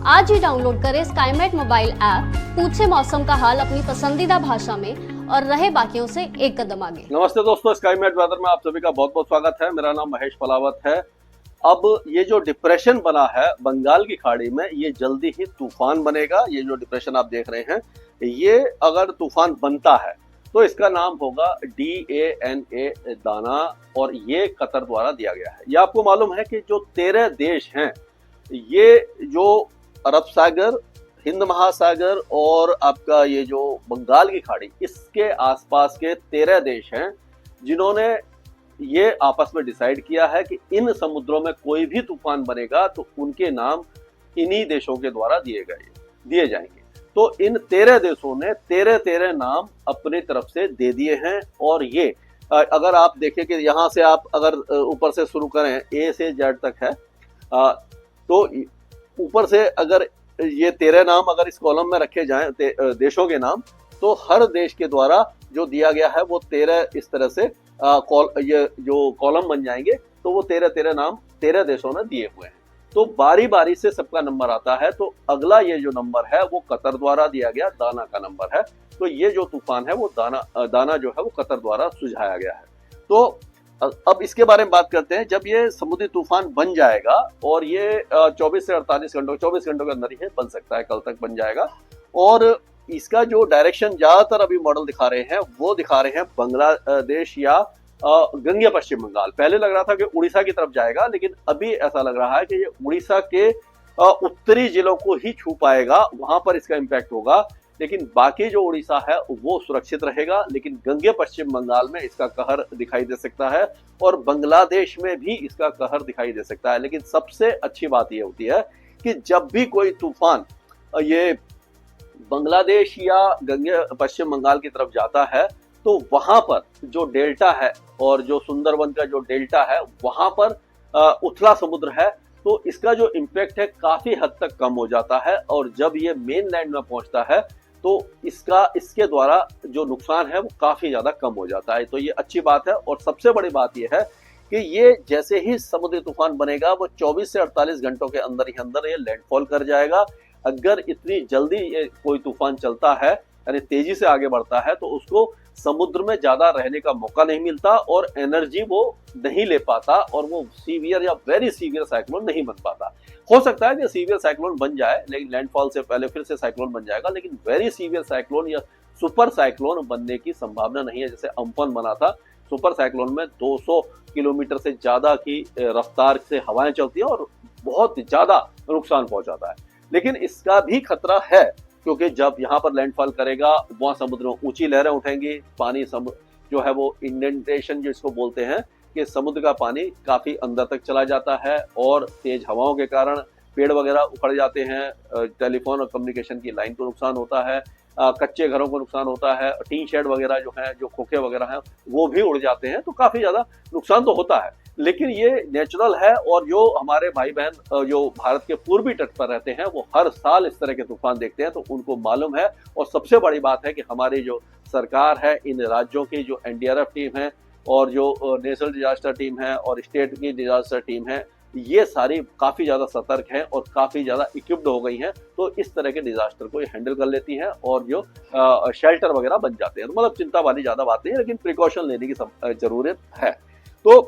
आज ही डाउनलोड करें Skymet mobile app, पूछे मौसम का हाल अपनी पसंदीदा भाषा में और रहे बाकियों से एक कदम आगे। नमस्ते दोस्तों, स्काईमेट वेदर में आप सभी का बहुत बहुत स्वागत है। मेरा नाम महेश पलावत है। अब ये जो डिप्रेशन बना है बंगाल की खाड़ी में, ये जल्दी ही तूफान बनेगा। ये जो डिप्रेशन आप देख रहे हैं, ये अगर तूफान बनता है तो इसका नाम होगा DANA, दाना, और ये कतर द्वारा दिया गया है। ये आपको मालूम है कि जो 13 देश हैं, ये जो अरब सागर, हिंद महासागर और आपका ये जो बंगाल की खाड़ी, इसके आसपास के 13 देश हैं जिन्होंने ये आपस में डिसाइड किया है कि इन समुद्रों में कोई भी तूफान बनेगा तो उनके नाम इन्हीं देशों के द्वारा दिए जाएंगे। तो इन 13 देशों ने 13 नाम अपनी तरफ से दे दिए हैं। और ये अगर आप देखें कि यहाँ से आप अगर ऊपर से शुरू करें, A से Z तक है, तो ऊपर से अगर ये 13 नाम अगर इस कॉलम में रखे जाएं, देशों के नाम, तो हर देश के द्वारा जो दिया गया है वो 13 इस तरह से ये जो कॉलम बन जाएंगे। तो वो 13 नाम 13 देशों ने दिए हुए हैं। तो बारी बारी से सबका नंबर आता है। तो अगला ये जो नंबर है वो कतर द्वारा दिया गया दाना का नंबर है। तो ये जो तूफान है वो दाना जो है वो कतर द्वारा सुझाया गया है। तो अब इसके बारे में बात करते हैं। जब ये समुद्री तूफान बन जाएगा, और ये 24 से 48 घंटों 24 घंटों के अंदर ही बन सकता है, कल तक बन जाएगा। और इसका जो डायरेक्शन ज्यादातर अभी मॉडल दिखा रहे हैं वो दिखा रहे हैं बांग्लादेश या गंगे पश्चिम बंगाल। पहले लग रहा था कि उड़ीसा की तरफ जाएगा, लेकिन अभी ऐसा लग रहा है कि ये उड़ीसा के उत्तरी जिलों को ही छू पाएगा, वहां पर इसका इम्पैक्ट होगा। लेकिन बाकी जो उड़ीसा है वो सुरक्षित रहेगा। लेकिन गंगे पश्चिम बंगाल में इसका कहर दिखाई दे सकता है और बांग्लादेश में भी इसका कहर दिखाई दे सकता है। लेकिन सबसे अच्छी बात यह होती है कि जब भी कोई तूफान ये बांग्लादेश या गंगे पश्चिम बंगाल की तरफ जाता है, तो वहां पर जो डेल्टा है और जो सुंदरवन का जो डेल्टा है, वहां पर उथला समुद्र है, तो इसका जो इम्पैक्ट है काफी हद तक कम हो जाता है। और जब ये मेन लैंड में पहुंचता है तो इसके द्वारा जो नुकसान है वो काफी ज्यादा कम हो जाता है। तो ये अच्छी बात है। और सबसे बड़ी बात ये है कि ये जैसे ही समुद्री तूफान बनेगा वो 24 से 48 घंटों के अंदर ही अंदर ये लैंडफॉल कर जाएगा। अगर इतनी जल्दी ये कोई तूफान चलता है, यानी तेजी से आगे बढ़ता है, तो उसको समुद्र में ज्यादा रहने का मौका नहीं मिलता और एनर्जी वो नहीं ले पाता, और वो सीवियर या वेरी सीवियर साइक्लोन नहीं बन पाता। हो सकता है कि सीवियर साइक्लोन बन जाए, लेकिन लैंडफॉल से पहले फिर से साइक्लोन बन जाएगा। लेकिन वेरी सीवियर साइक्लोन या सुपर साइक्लोन बनने की संभावना नहीं है। जैसे अम्फन बना था, सुपर साइक्लोन में 200 किलोमीटर से ज्यादा की रफ्तार से हवाएं चलती हैं और बहुत ज्यादा नुकसान पहुंचाता है। लेकिन इसका भी खतरा है, क्योंकि जब यहाँ पर लैंडफॉल करेगा वहां समुद्र में ऊंची लहरें उठेंगी। पानी जो है वो इंडेंटेशन जो इसको बोलते हैं, कि समुद्र का पानी काफी अंदर तक चला जाता है और तेज हवाओं के कारण पेड़ वगैरह उखड़ जाते हैं, टेलीफोन और कम्युनिकेशन की लाइन को नुकसान होता है, कच्चे घरों को नुकसान होता है, टीन शेड वगैरह जो है, जो खोखे वगैरह हैं, वो भी उड़ जाते हैं। तो काफी ज्यादा नुकसान तो होता है। लेकिन ये नेचुरल है। और जो हमारे भाई बहन जो भारत के पूर्वी तट पर रहते हैं, वो हर साल इस तरह के तूफान देखते हैं, तो उनको मालूम है। और सबसे बड़ी बात है कि हमारी जो सरकार है, इन राज्यों की जो NDRF टीम है और जो नेशनल डिजास्टर टीम है और स्टेट की डिजास्टर टीम है, ये सारी काफी ज्यादा सतर्क हैं और काफी ज्यादा इक्विप्ड हो गई हैं। तो इस तरह के डिजास्टर को ये हैंडल कर लेती हैं और जो शेल्टर वगैरह बन जाते हैं। तो मतलब चिंता वाली ज्यादा बात नहीं है, लेकिन प्रिकॉशन लेने की जरूरत है। तो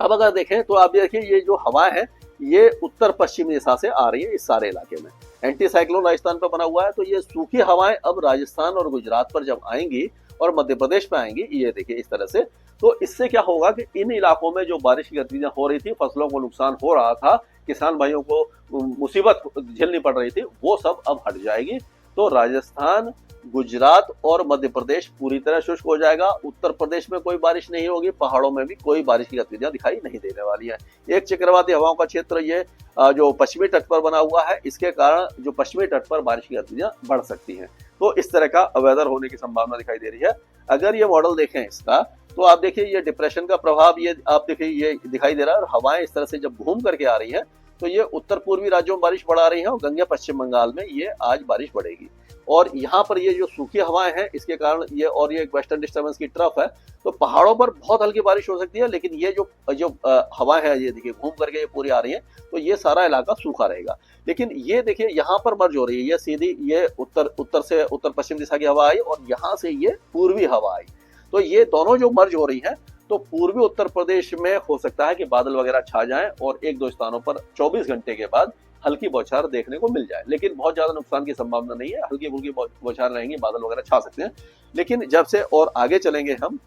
अब अगर देखें तो आप देखिए, ये जो हवा है ये उत्तर पश्चिमी दिशा से आ रही है इस सारे इलाके में। एंटी साइक्लोन राजस्थान पर बना हुआ है, तो ये सूखी हवाएं अब राजस्थान और गुजरात पर जब आएंगी और मध्य प्रदेश में आएंगी, ये देखिए इस तरह से, तो इससे क्या होगा कि इन इलाकों में जो बारिश की गतिविधियां हो रही थी, फसलों को नुकसान हो रहा था, किसान भाइयों को मुसीबत झेलनी पड़ रही थी, वो सब अब हट जाएगी। तो राजस्थान, गुजरात और मध्य प्रदेश पूरी तरह शुष्क हो जाएगा। उत्तर प्रदेश में कोई बारिश नहीं होगी, पहाड़ों में भी कोई बारिश की गतिविधियां दिखाई नहीं देने वाली है। एक चक्रवाती हवाओं का क्षेत्र ये जो पश्चिमी तट पर बना हुआ है, इसके कारण जो पश्चिमी तट पर बारिश की गतिविधियां बढ़ सकती हैं। तो इस तरह का वेदर होने की संभावना दिखाई दे रही है। अगर ये मॉडल देखें इसका, तो आप देखिए ये डिप्रेशन का प्रभाव ये आप देखिए ये दिखाई दे रहा है। और हवाएं इस तरह से जब घूम करके आ रही है, तो ये उत्तर पूर्वी राज्यों में बारिश बढ़ा रही है और गंगे पश्चिम बंगाल में ये आज बारिश बढ़ेगी। और यहाँ पर ये जो सूखी हवाएं हैं इसके कारण ये, और ये वेस्टर्न डिस्टर्बेंस की तरफ है, तो पहाड़ों पर बहुत हल्की बारिश हो सकती है। लेकिन ये जो जो हवा है, ये देखिए घूम करके ये पूरी आ रही है, तो ये सारा इलाका सूखा रहेगा। लेकिन ये देखिए यहाँ पर मर्ज हो रही है, ये सीधी ये उत्तर से उत्तर पश्चिम दिशा की हवा आई और यहाँ से ये पूर्वी हवा आई, तो ये दोनों जो मर्ज हो रही है, तो पूर्वी उत्तर प्रदेश में हो सकता है कि बादल वगैरह छा जाएं और एक दो स्थानों पर 24 घंटे के बाद हल्की बौछार देखने को मिल जाए। लेकिन बहुत ज्यादा नुकसान की संभावना नहीं है, हल्की फुल्की बौछार रहेंगी, बादल वगैरह छा सकते हैं। लेकिन जब से और आगे चलेंगे हम,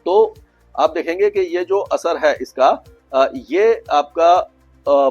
तो आप देखेंगे कि ये जो असर है इसका, ये आपका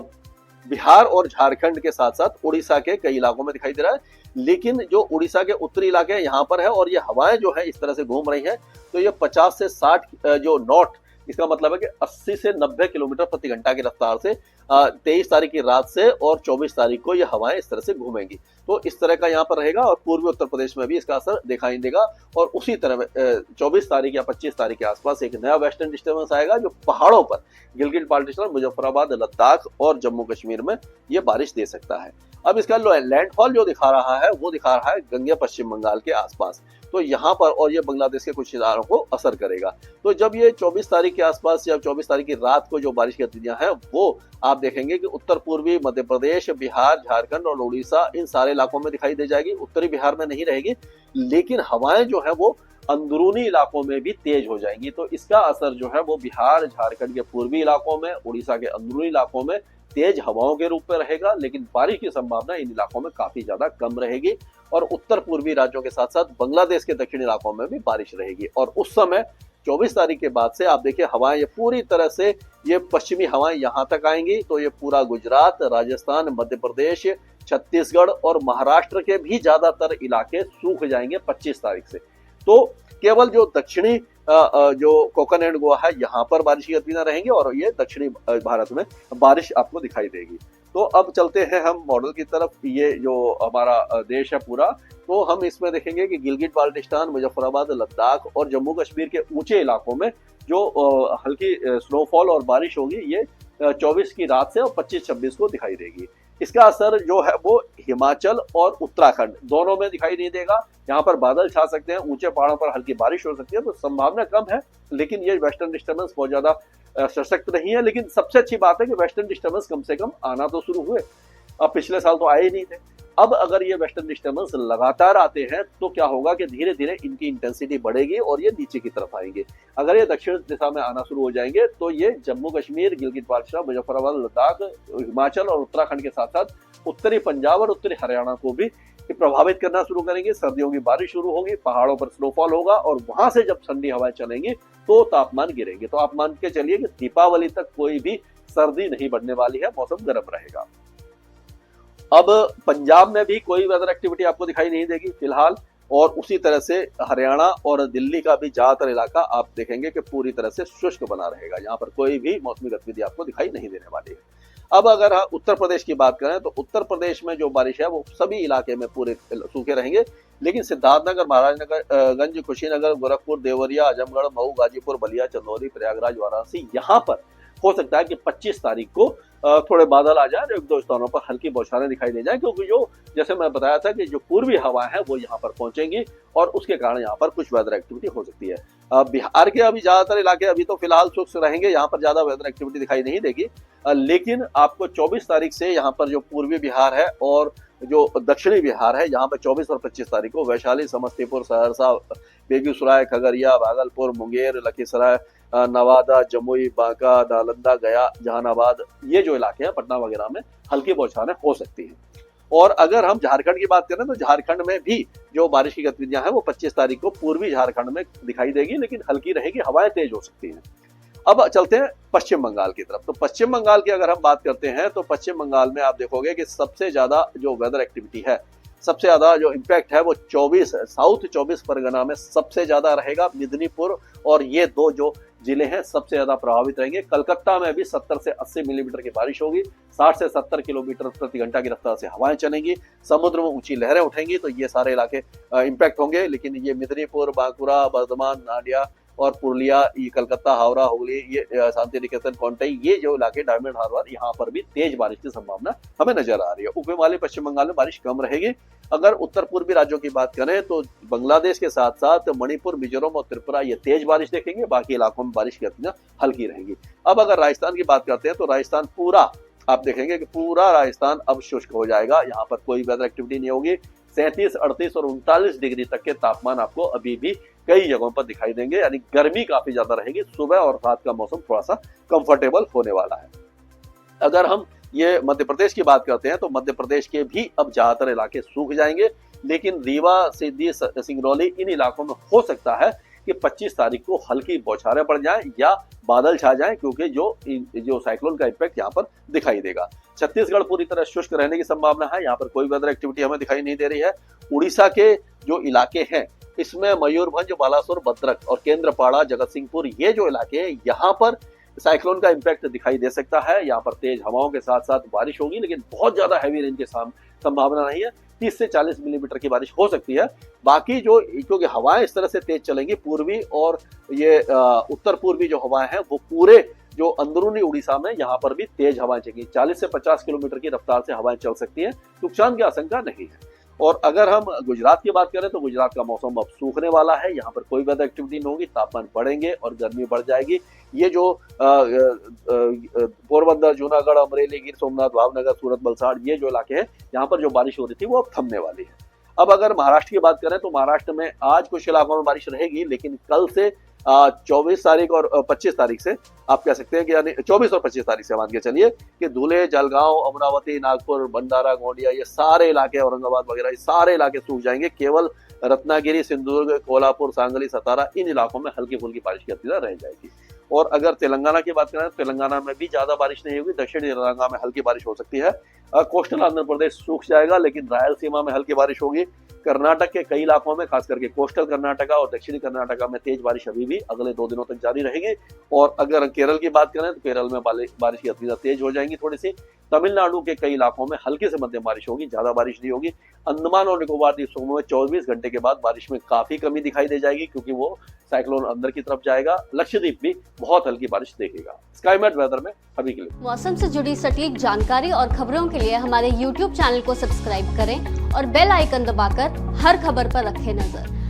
बिहार और झारखंड के साथ साथ उड़ीसा के कई इलाकों में दिखाई दे रहा है। लेकिन जो उड़ीसा के उत्तरी इलाके हैं यहाँ पर है, और ये हवाएं जो है इस तरह से घूम रही हैं, तो ये 50 से 60 जो नॉट, इसका मतलब है कि 80 से 90 किलोमीटर प्रति घंटा की रफ्तार से 23 तारीख की रात से और 24 तारीख को ये हवाएं इस तरह से घूमेंगी। तो इस तरह का यहाँ पर रहेगा और पूर्वी उत्तर प्रदेश में भी इसका असर दिखाई देगा। और उसी तरह 24 तारीख या 25 तारीख के आसपास एक नया वेस्टर्न डिस्टर्बेंस आएगा जो पहाड़ों पर गिलगित बाल्टिस्तान, मुजफ्फराबाद, लद्दाख और जम्मू कश्मीर में ये बारिश दे सकता है। अब इसका लैंडफॉल जो दिखा रहा है वो दिखा रहा है गंगे पश्चिम बंगाल के आसपास, तो यहाँ पर, और ये बांग्लादेश के कुछ इलाकों को असर करेगा। तो जब ये 24 तारीख के आसपास या 24 तारीख की रात को जो बारिश की गतिविधियां हैं वो आप देखेंगे कि उत्तर पूर्वी मध्य प्रदेश, बिहार, झारखंड और उड़ीसा, इन सारे इलाकों में दिखाई दे जाएगी। उत्तरी बिहार में नहीं रहेगी, लेकिन हवाएं जो है वो अंदरूनी इलाकों में भी तेज हो जाएंगी। तो इसका असर जो है वो बिहार, झारखंड के पूर्वी इलाकों में, उड़ीसा के अंदरूनी इलाकों में तेज हवाओं के रूप में रहेगा। लेकिन बारिश की संभावना इन इलाकों में काफी ज्यादा कम रहेगी। और उत्तर पूर्वी राज्यों के साथ साथ बांग्लादेश के दक्षिणी इलाकों में भी बारिश रहेगी। और उस समय 24 तारीख के बाद से आप देखिए हवाएं ये पूरी तरह से, ये पश्चिमी हवाएं यहाँ तक आएंगी, तो ये पूरा गुजरात, राजस्थान, मध्य प्रदेश, छत्तीसगढ़ और महाराष्ट्र के भी ज्यादातर इलाके सूख जाएंगे 25 तारीख से। तो केवल जो दक्षिणी जो कोकण एंड गोवा है यहाँ पर बारिश की गतिविधियां रहेंगी और ये दक्षिणी भारत में बारिश आपको दिखाई देगी। तो अब चलते हैं हम मॉडल की तरफ। ये जो हमारा देश है पूरा, तो हम इसमें देखेंगे कि गिलगित बाल्टिस्तान, मुजफ्फराबाद, लद्दाख और जम्मू कश्मीर के ऊंचे इलाकों में जो हल्की स्नोफॉल और बारिश होगी, ये 24 की रात से और 25-26 को दिखाई देगी। इसका असर जो है वो हिमाचल और उत्तराखंड दोनों में दिखाई नहीं देगा। यहाँ पर बादल छा सकते हैं, ऊंचे पहाड़ों पर हल्की बारिश हो सकती है, तो संभावना कम है। लेकिन ये वेस्टर्न डिस्टर्बेंस बहुत ज्यादा सशक्त नहीं है। लेकिन सबसे अच्छी बात है कि वेस्टर्न डिस्टर्बेंस कम से कम आना तो शुरू हुए। अब पिछले साल तो आए ही नहीं थे। अब अगर ये वेस्टर्न डिस्टर्बेंस लगातार आते हैं तो क्या होगा कि धीरे धीरे इनकी इंटेंसिटी बढ़ेगी और ये नीचे की तरफ आएंगे। अगर ये दक्षिण दिशा में आना शुरू हो जाएंगे तो ये जम्मू कश्मीर, गिलगित बाल्टिस्तान, मुजफ्फराबाद, लद्दाख, हिमाचल और उत्तराखंड के साथ साथ उत्तरी पंजाब और उत्तरी हरियाणा को भी प्रभावित करना शुरू करेंगे। सर्दियों की बारिश शुरू होगी, पहाड़ों पर स्नोफॉल होगा और वहां से जब ठंडी हवाएं चलेंगी तो तापमान गिरेंगे। तो आप मान के चलिए कि दीपावली तक कोई भी सर्दी नहीं बढ़ने वाली है, मौसम गर्म रहेगा। अब पंजाब में भी कोई वेदर एक्टिविटी आपको दिखाई नहीं देगी फिलहाल, और उसी तरह से हरियाणा और दिल्ली का भी ज्यादातर इलाका आप देखेंगे कि पूरी तरह से शुष्क बना रहेगा। यहाँ पर कोई भी मौसमी गतिविधि आपको दिखाई नहीं देने वाली है। अब अगर हम उत्तर प्रदेश की बात करें तो उत्तर प्रदेश में जो बारिश है वो सभी इलाके में पूरे सूखे रहेंगे। लेकिन सिद्धार्थनगर, महाराजगंज, कुशीनगर, गोरखपुर, देवरिया, आजमगढ़, मऊ, गाजीपुर, बलिया, चंदौली, प्रयागराज, वाराणसी, यहाँ पर हो सकता है कि 25 तारीख को थोड़े बादल आ जाए, एक दो स्थानों पर हल्की बौछारें दिखाई दे जाए, क्योंकि जो जैसे मैं बताया था कि जो पूर्वी हवा है वो यहाँ पर पहुंचेंगी और उसके कारण यहाँ पर कुछ वेदर एक्टिविटी हो सकती है। बिहार के अभी ज्यादातर इलाके अभी तो फिलहाल शुष्क रहेंगे, यहाँ पर ज्यादा वेदर एक्टिविटी दिखाई नहीं देगी। लेकिन आपको 24 तारीख से यहाँ पर जो पूर्वी बिहार है और जो दक्षिणी बिहार है, यहाँ पर 24 और 25 तारीख को वैशाली, समस्तीपुर, सहरसा, बेगूसराय, खगड़िया, भागलपुर, मुंगेर, लखीसराय, नवादा, जमुई, बांका, नालंदा, गया, जहानाबाद, ये जो इलाके हैं पटना वगैरह में हल्की बौछारें हो सकती हैं। और अगर हम झारखंड की बात करें तो झारखंड में भी जो बारिश की गतिविधियां हैं वो 25 तारीख को पूर्वी झारखंड में दिखाई देगी, लेकिन हल्की रहेगी, हवाएं तेज हो सकती हैं। अब चलते हैं पश्चिम बंगाल की तरफ। तो पश्चिम बंगाल की अगर हम बात करते हैं तो पश्चिम बंगाल में आप देखोगे कि सबसे ज्यादा जो वेदर एक्टिविटी है, सबसे ज्यादा जो इम्पैक्ट है वो 24 साउथ 24 परगना में सबसे ज्यादा रहेगा। मिदनीपुर और ये दो जो जिले हैं सबसे ज्यादा प्रभावित रहेंगे। कलकत्ता में भी 70 से 80 मिलीमीटर की बारिश होगी, 60 से 70 किलोमीटर प्रति घंटा की रफ्तार से हवाएं चलेंगी, समुद्र में ऊंची लहरें उठेंगी, तो ये सारे इलाके इम्पैक्ट होंगे। लेकिन ये मिदनीपुर, बांकुरा, बर्धमान, नाडिया और पुरुलिया, ये कलकत्ता, हावड़ा, हुगली, ये शांति निकेतन, कोंटई, ये जो इलाके डायमंड हार्बर, यहाँ पर भी तेज बारिश की संभावना हमें नजर आ रही है। ऊपरी वाले पश्चिम बंगाल में बारिश कम रहेगी। अगर उत्तर पूर्वी राज्यों की बात करें तो बांग्लादेश के साथ साथ मणिपुर, मिजोरम और त्रिपुरा ये तेज बारिश देखेंगे, बाकी इलाकों में बारिश की गतियां हल्की रहेंगी। अब अगर राजस्थान की बात करते हैं तो राजस्थान पूरा आप देखेंगे कि पूरा राजस्थान अब शुष्क हो जाएगा, यहाँ पर कोई वेदर एक्टिविटी नहीं होगी। 37, 38 और 39 डिग्री तक के तापमान आपको अभी भी कई जगहों पर दिखाई देंगे, यानी गर्मी काफी ज्यादा रहेगी। सुबह और रात का मौसम थोड़ा सा कंफर्टेबल होने वाला है। अगर हम ये मध्य प्रदेश की बात करते हैं तो मध्य प्रदेश के भी अब ज्यादातर इलाके सूख जाएंगे, लेकिन रीवा, सीधी, सिंगरौली इन इलाकों में हो सकता है कि 25 तारीख को हल्की बौछारें पड़ जाएं या बादल छा जाएं, क्योंकि जो साइक्लोन का इम्पैक्ट यहाँ पर दिखाई देगा। छत्तीसगढ़ पूरी तरह शुष्क रहने की संभावना है, यहाँ पर कोई वेदर एक्टिविटी हमें दिखाई नहीं दे रही है। उड़ीसा के जो इलाके हैं इसमें मयूरभंज, बालासोर, भद्रक और केंद्रपाड़ा, जगतसिंहपुर ये जो इलाके हैं यहाँ पर साइक्लोन का इम्पैक्ट दिखाई दे सकता है। यहाँ पर तेज हवाओं के साथ साथ बारिश होगी, लेकिन बहुत ज्यादा हैवी रेन की संभावना नहीं है। 30 से 40 मिलीमीटर की बारिश हो सकती है। बाकी जो, क्योंकि हवाएं इस तरह से तेज चलेंगी, पूर्वी और ये उत्तर पूर्वी जो हवाएं हैं वो पूरे जो अंदरूनी उड़ीसा में यहाँ पर भी तेज हवाएं चलेंगी। 40 से 50 किलोमीटर की रफ्तार से हवाएं चल सकती हैं, नुकसान की आशंका नहीं है। और अगर हम गुजरात की बात करें तो गुजरात का मौसम अब सूखने वाला है, यहाँ पर कोई वेदर एक्टिविटी नहीं होगी, तापमान बढ़ेंगे और गर्मी बढ़ जाएगी। ये जो पोरबंदर, जूनागढ़, अमरेली, गिर सोमनाथ, भावनगर, सूरत, वलसाड़ ये जो इलाके हैं यहाँ पर जो बारिश हो रही थी वो अब थमने वाली है। अब अगर महाराष्ट्र की बात करें तो महाराष्ट्र में आज कुछ इलाकों में बारिश रहेगी, लेकिन कल से 24 तारीख और 25 तारीख से आप कह सकते हैं कि, यानी 24 और 25 तारीख से मान के चलिए कि धुले, जलगांव, अमरावती, नागपुर, भंडारा, गोंडिया ये सारे इलाके, औरंगाबाद वगैरह ये सारे इलाके सूख जाएंगे। केवल रत्नागिरी, सिंधुदुर्ग, कोल्हापुर, सांगली, सतारा इन इलाकों में हल्की फुल्की बारिश की गतिविधि रह जाएगी। और अगर तेलंगाना की बात करें तो तेलंगाना में भी ज्यादा बारिश नहीं होगी, दक्षिणी तेलंगाना में हल्की बारिश हो सकती है। कोस्टल आंध्र प्रदेश सूख जाएगा, लेकिन रायलसीमा में हल्की बारिश होगी। कर्नाटक के कई इलाकों में, खास करके कोस्टल कर्नाटका और दक्षिणी कर्नाटका में तेज बारिश अभी भी अगले 2 दिनों तक जारी रहेगी। और अगर केरल की बात करें तो केरल में बारिश की गतिविधि तेज हो जाएंगी थोड़ी सी। तमिलनाडु के कई इलाकों में हल्की से मध्यम बारिश होगी, ज्यादा बारिश नहीं होगी। अंडमान और निकोबार द्वीप समूह में 24 घंटे के बाद बारिश में काफी कमी दिखाई दे जाएगी, क्योंकि वो साइक्लोन अंदर की तरफ जाएगा। लक्षद्वीप भी बहुत हल्की बारिश देखेगा। स्काईमेट वेदर में अभी के लिए मौसम से जुड़ी सटीक जानकारी और खबरों के लिए हमारे YouTube चैनल को सब्सक्राइब करें और बेल आइकन दबाकर हर खबर पर रखें नजर।